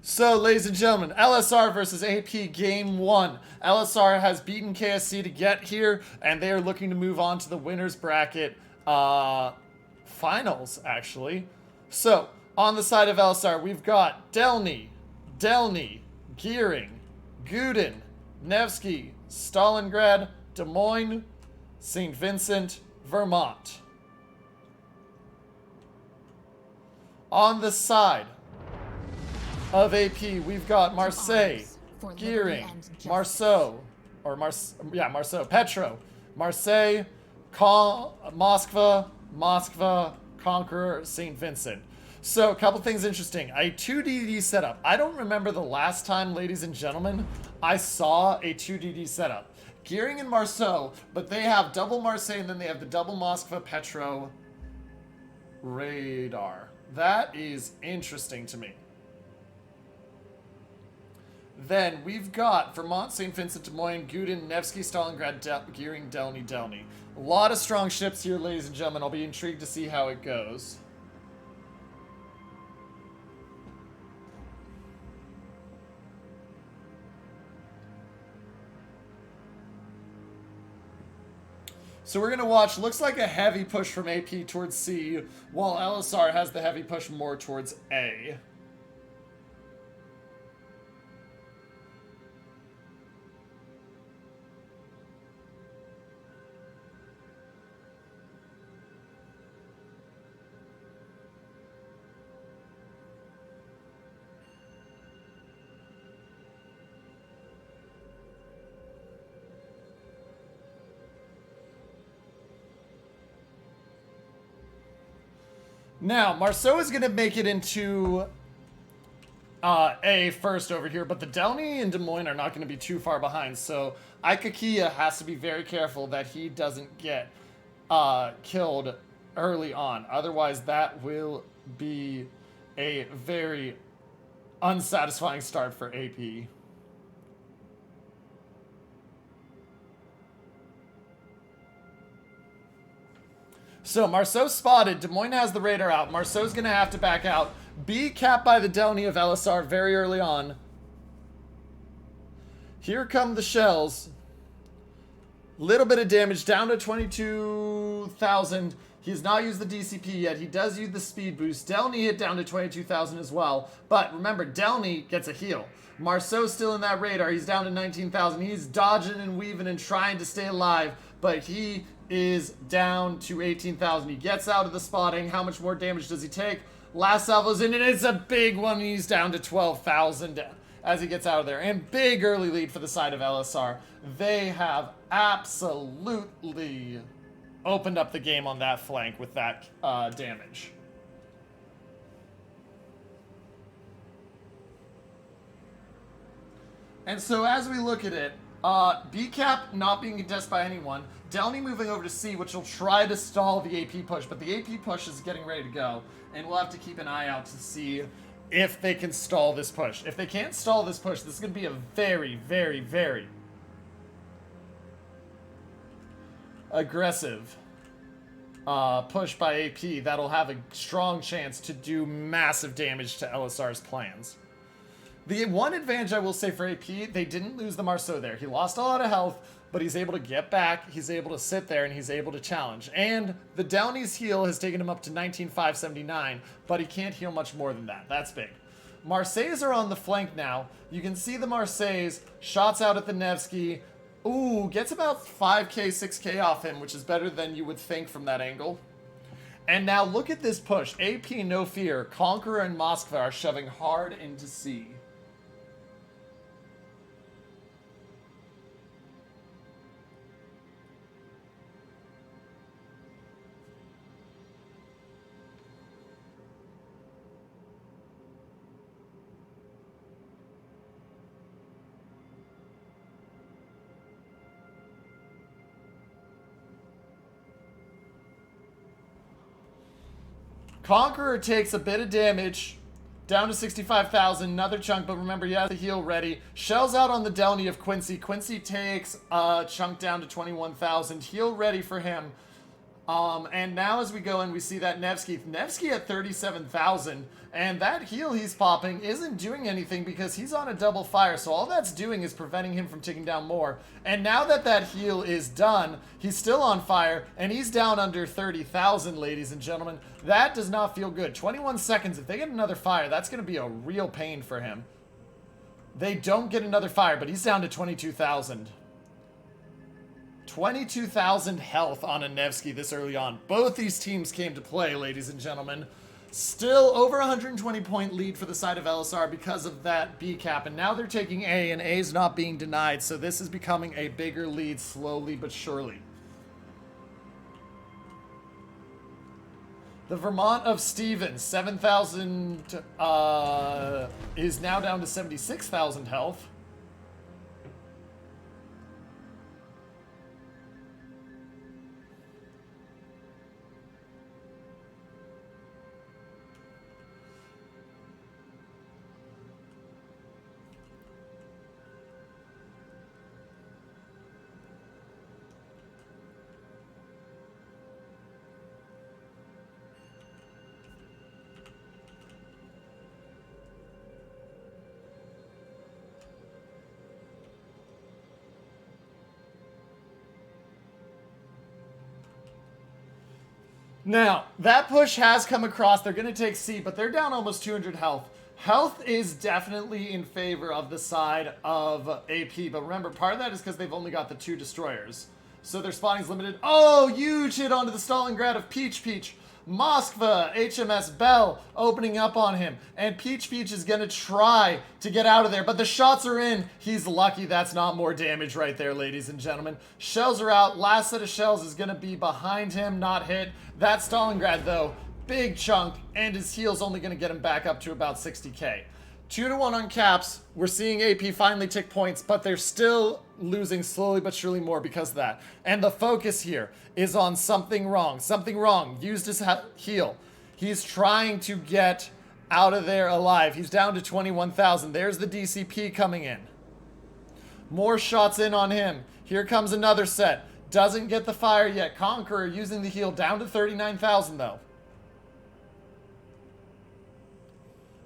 So, ladies and gentlemen, LSR versus AP Game 1. LSR has beaten KSC to get here, and they are looking to move on to the winner's bracket finals, actually. So, on the side of LSR, we've got Delny, Gearing, Gudin, Nevsky, Stalingrad, Des Moines, St. Vincent, Vermont. On the side of AP, we've got Marseille, Gearing, Marceau, Petro, Marseille, Moskva, Conqueror, St. Vincent. So, a couple things interesting. A 2DD setup. I don't remember the last time, ladies and gentlemen, I saw a 2DD setup. Gearing and Marceau, but they have double Marseille and then they have the double Moskva, Petro radar. That is interesting to me. Then we've got Vermont, St. Vincent, Des Moines, Gudin, Nevsky, Stalingrad, Gearing, Delny. A lot of strong ships here, ladies and gentlemen. I'll be intrigued to see how it goes. So we're going to watch, looks like a heavy push from AP towards C, while LSR has the heavy push more towards A. Now, Marceau is going to make it into A first over here, but the Delny and Des Moines are not going to be too far behind, so Ikakia has to be very careful that he doesn't get killed early on. Otherwise, that will be a very unsatisfying start for AP. So, Marceau spotted. Des Moines has the radar out. Marceau's going to have to back out. B capped by the Delny of LSR very early on. Here come the shells. Little bit of damage, down to 22,000. He's not used the DCP yet. He does use the speed boost. Delny hit down to 22,000 as well. But remember, Delny gets a heal. Marceau's still in that radar. He's down to 19,000. He's dodging and weaving and trying to stay alive. But he is down to 18,000. He gets out of the spotting. How much more damage does he take? Last salvo's in, and it's a big one. He's down to 12,000 as he gets out of there. And big early lead for the side of LSR. They have absolutely opened up the game on that flank with that damage. And so as we look at it, B-Cap not being contested by anyone, Delny moving over to C, which will try to stall the AP push, but the AP push is getting ready to go, and we'll have to keep an eye out to see if they can stall this push. If they can't stall this push, this is going to be a very, very, very aggressive push by AP that'll have a strong chance to do massive damage to LSR's plans. The one advantage I will say for AP, they didn't lose the Marceau there. He lost a lot of health, but he's able to get back, he's able to sit there, and he's able to challenge. And the Delny's heal has taken him up to 19,579, but he can't heal much more than that. That's big. Marseilles are on the flank now. You can see the Marseilles, shots out at the Nevsky. Ooh, gets about 5k, 6k off him, which is better than you would think from that angle. And now look at this push. AP, no fear. Conqueror and Moskva are shoving hard into C. Conqueror takes a bit of damage, down to 65,000, another chunk, but remember he has the heal ready. Shells out on the Delny of Quincy. Quincy takes a chunk down to 21,000, heal ready for him. And now as we go in, we see that Nevsky at 37,000, and that heal he's popping isn't doing anything because he's on a double fire, so all that's doing is preventing him from ticking down more. And now that that heal is done, he's still on fire, and he's down under 30,000, ladies and gentlemen. That does not feel good. 21 seconds, if they get another fire, that's going to be a real pain for him. They don't get another fire, but he's down to 22,000. 22,000 health on a Nevsky this early on. Both these teams came to play, ladies and gentlemen. Still over 120 point lead for the side of LSR because of that B cap. And now they're taking A, and A is not being denied. So this is becoming a bigger lead slowly but surely. The Vermont of Stevens, 7,000, is now down to 76,000 health. Now, that push has come across. They're going to take C, but they're down almost 200 health. Health is definitely in favor of the side of AP, but remember, part of that is because they've only got the 2 destroyers. So their spawning is limited. Oh, huge hit onto the Stalingrad of Peach Peach. Moskva, HMS Bell, opening up on him. And Peach Peach is going to try to get out of there, but the shots are in. He's lucky that's not more damage right there, ladies and gentlemen. Shells are out. Last set of shells is going to be behind him, not hit. That Stalingrad, though, big chunk, and his heal's only going to get him back up to about 60k. 2-1 on caps. We're seeing AP finally tick points, but they're still losing slowly but surely more because of that. And the focus here is on something wrong. Something wrong. Used his heal. He's trying to get out of there alive. He's down to 21,000. There's the DCP coming in. More shots in on him. Here comes another set. Doesn't get the fire yet. Conqueror using the heal down to 39,000 though.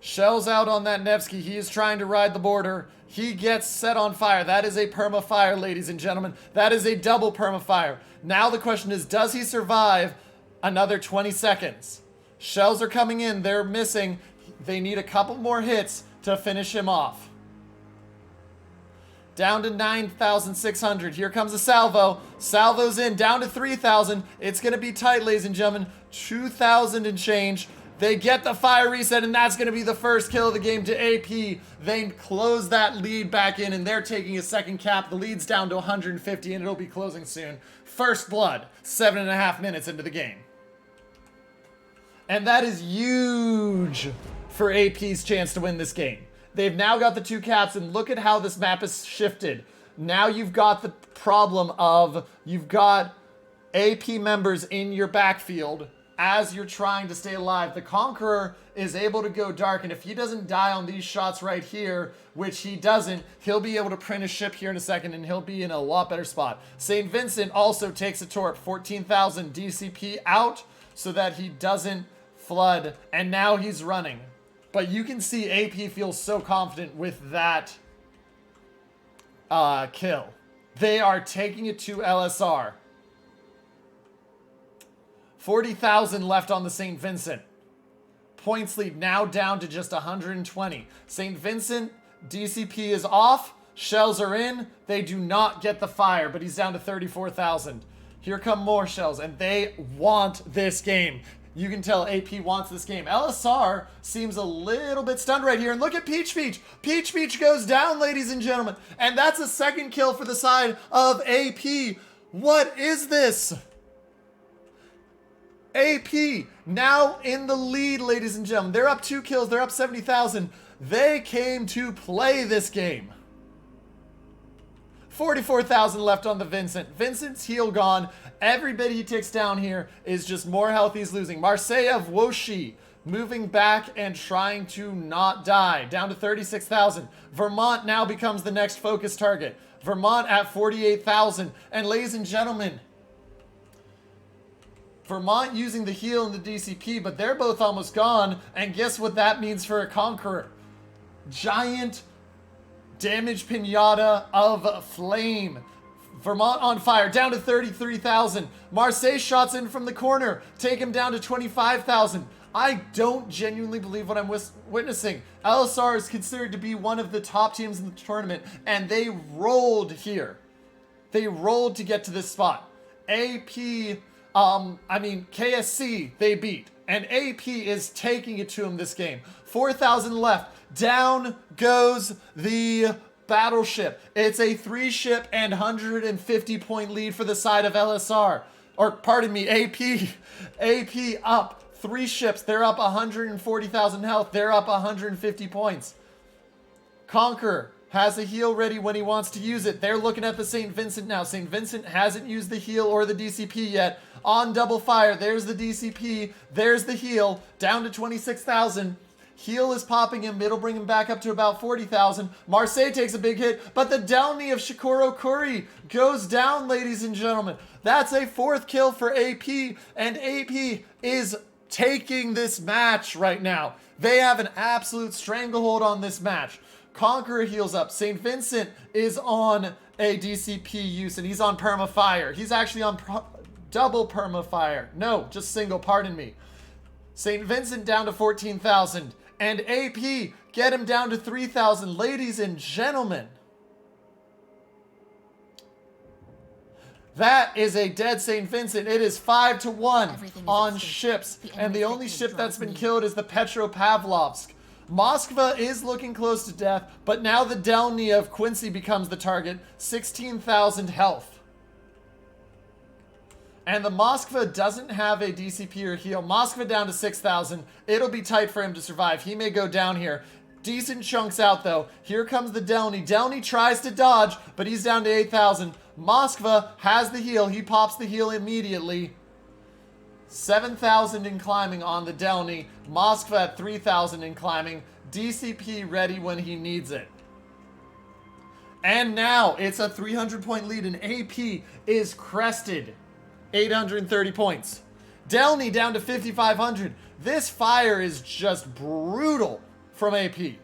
Shells out on that Nevsky. He is trying to ride the border. He gets set on fire. That is a perma fire, ladies and gentlemen. That is a double perma fire. Now the question is, does he survive another 20 seconds? Shells are coming in. They're missing. They need a couple more hits to finish him off. Down to 9,600. Here comes a salvo. Salvo's in. Down to 3,000. It's going to be tight, ladies and gentlemen. 2,000 and change. They get the fire reset, and that's going to be the first kill of the game to AP. They close that lead back in, and they're taking a second cap. The lead's down to 150, and it'll be closing soon. First blood, 7.5 minutes into the game. And that is huge for AP's chance to win this game. They've now got the 2 caps, and look at how this map is shifted. Now you've got the problem of you've got AP members in your backfield as you're trying to stay alive. The Conqueror is able to go dark, and if he doesn't die on these shots right here, which he doesn't, he'll be able to print a ship here in a second, and he'll be in a lot better spot. St. Vincent also takes a torp, 14,000 DCP out so that he doesn't flood, and now he's running. But you can see AP feels so confident with that kill. They are taking it to LSR. 40,000 left on the St. Vincent. Points lead now down to just 120. St. Vincent, DCP is off. Shells are in. They do not get the fire, but he's down to 34,000. Here come more shells, and they want this game. You can tell AP wants this game. LSR seems a little bit stunned right here. And look at Peach Peach. Peach Peach goes down, ladies and gentlemen. And that's a second kill for the side of AP. What is this? AP now in the lead, ladies and gentlemen. They're up 2 kills. They're up 70,000. They came to play this game. 44,000 left on the Vincent. Vincent's heal gone. Everybody he takes down here is just more health he's losing. Marseille of Woshi moving back and trying to not die. Down to 36,000. Vermont now becomes the next focus target. Vermont at 48,000. And ladies and gentlemen, Vermont using the heal and the DCP, but they're both almost gone. And guess what that means for a Conqueror? Giant damage pinata of flame. Vermont on fire, down to 33,000. Marseille shots in from the corner, take him down to 25,000. I don't genuinely believe what I'm witnessing. ELSR is considered to be one of the top teams in the tournament, and they rolled here. They rolled to get to this spot. KSC, they beat. And AP is taking it to him this game. 4,000 left. Down goes the battleship. It's a 3-ship and 150 point lead for the side of LSR. Or, pardon me, AP. AP up 3 ships. They're up 140,000 health. They're up 150 points. Conqueror has a heal ready when he wants to use it. They're looking at the St. Vincent now. St. Vincent hasn't used the heal or the DCP yet. On double fire, there's the DCP. There's the heal. Down to 26,000. Heal is popping him. It'll bring him back up to about 40,000. Marseille takes a big hit, but the Downey of Shikoro Kuri goes down, ladies and gentlemen. That's a 4th kill for AP, and AP is taking this match right now. They have an absolute stranglehold on this match. Conqueror heals up. St. Vincent is on a DCP use, and he's on perma-fire. He's actually on double perma-fire. No, just single, pardon me. St. Vincent down to 14,000. And AP, get him down to 3,000. Ladies and gentlemen, that is a dead St. Vincent. It is 5-1 on ships. And the only ship that's been killed is the Petropavlovsk. Moskva is looking close to death, but now the Downey of Quincy becomes the target. 16,000 health. And the Moskva doesn't have a DCP or heal. Moskva down to 6,000. It'll be tight for him to survive. He may go down here. Decent chunks out, though. Here comes the Downey. Downey tries to dodge, but he's down to 8,000. Moskva has the heal. He pops the heal immediately. 7,000 in climbing on the Downey. Moskva at 3,000 in climbing. DCP ready when he needs it. And now it's a 300-point lead, and AP is crested. 830 points. Downey down to 5,500. This fire is just brutal from AP.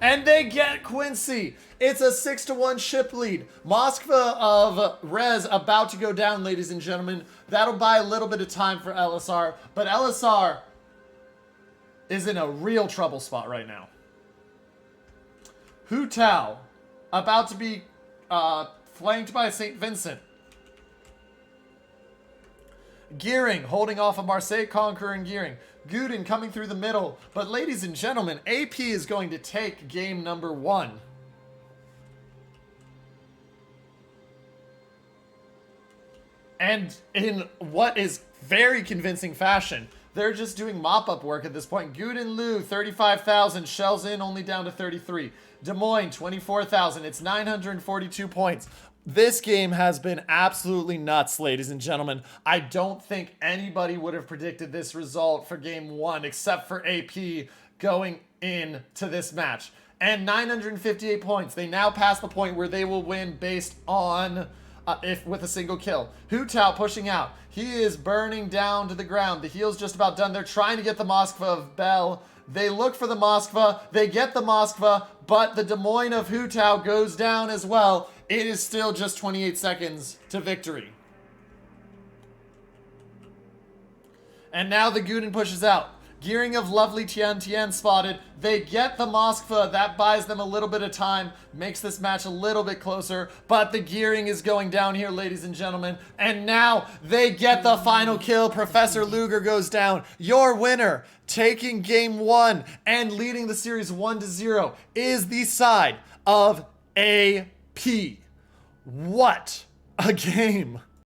And they get Quincy. It's a 6-1 ship lead. Moskva of Rez about to go down, ladies and gentlemen. That'll buy a little bit of time for LSR. But LSR is in a real trouble spot right now. Hu Tao about to be flanked by St. Vincent. Gearing holding off of Marseille, Conqueror, and Gearing. Guden coming through the middle. But ladies and gentlemen, AP is going to take game number 1. And in what is very convincing fashion, they're just doing mop-up work at this point. Guden Lu, 35,000. Shells in, only down to 33. Des Moines, 24,000. It's 942 points. This game has been absolutely nuts, ladies and gentlemen. I don't think anybody would have predicted this result for game 1 except for AP going into this match. And 958 points. They now pass the point where they will win based on with a single kill. Hu Tao pushing out. He is burning down to the ground. The heal's just about done. They're trying to get the Moskva of Bell. They look for the Moskva. They get the Moskva, but the Des Moines of Hu Tao goes down as well. It is still just 28 seconds to victory. And now the Guden pushes out. Gearing of lovely Tian Tian spotted. They get the Moskva. That buys them a little bit of time. Makes this match a little bit closer. But the Gearing is going down here, ladies and gentlemen. And now they get the final kill. Professor Luger goes down. Your winner, taking game 1 and leading the series 1-0, is the side of AP. What a game.